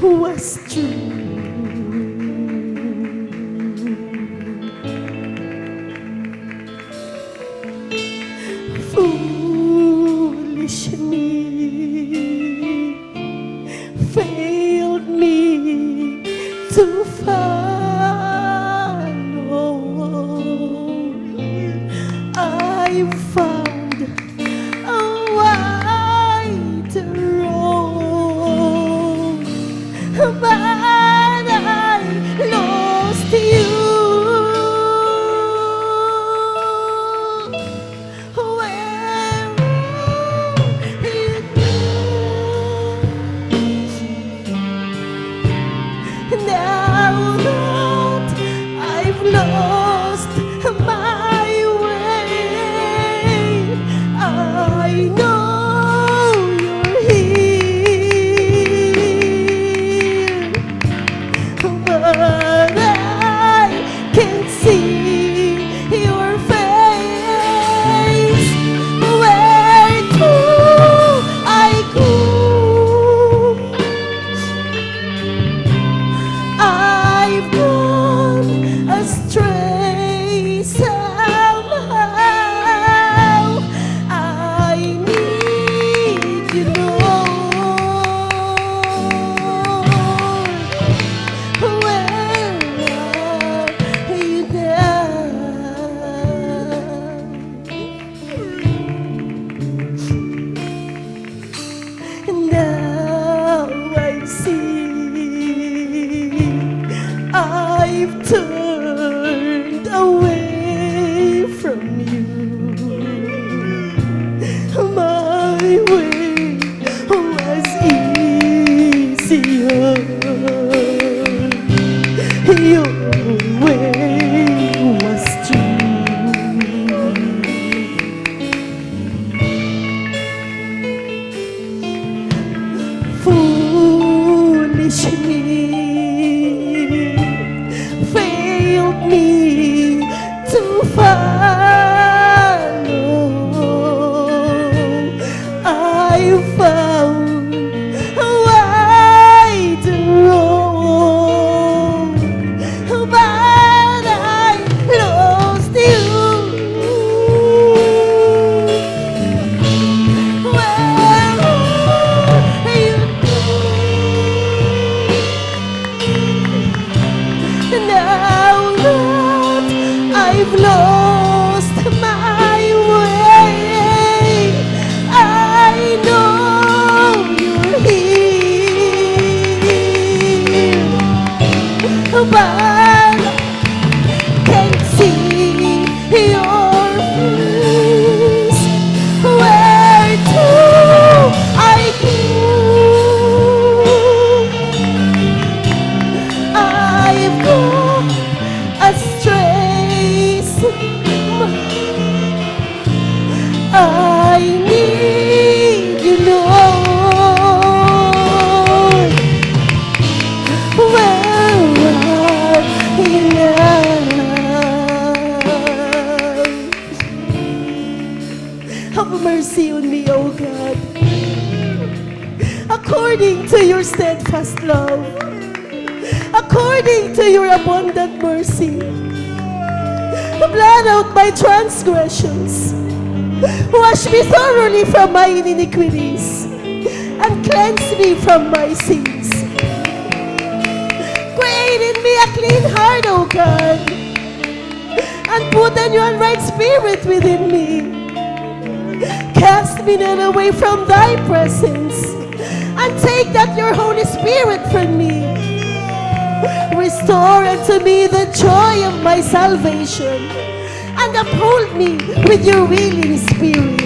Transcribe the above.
was true. Foolish me, failed me to follow. I found a wide road, but I lost you. Now that I've lost my way, I know you're here, but I can't see your face. Where do I go? I've gone astray somehow. I need you, Lord. Where are you now? Now I see I've turned away from you. My way was easier. Your way was true. Foolish me, failed me to follow. I found a wide road, but I lost you. Where are you now that I've lost my way? I know you're here, but can't see your face. Where do I go? I've gone astray. I need you, Lord. Where are you now? Have mercy on me, O God, according to your steadfast love, according to your abundant mercy. Blot out my transgressions, wash me thoroughly from my iniquities, and cleanse me from my sins. Create in me a clean heart, O God, and put a new right spirit within me. Cast me not away from thy presence, and take not your Holy Spirit from me. Restore unto me the joy of my salvation, and uphold me with your willing spirit.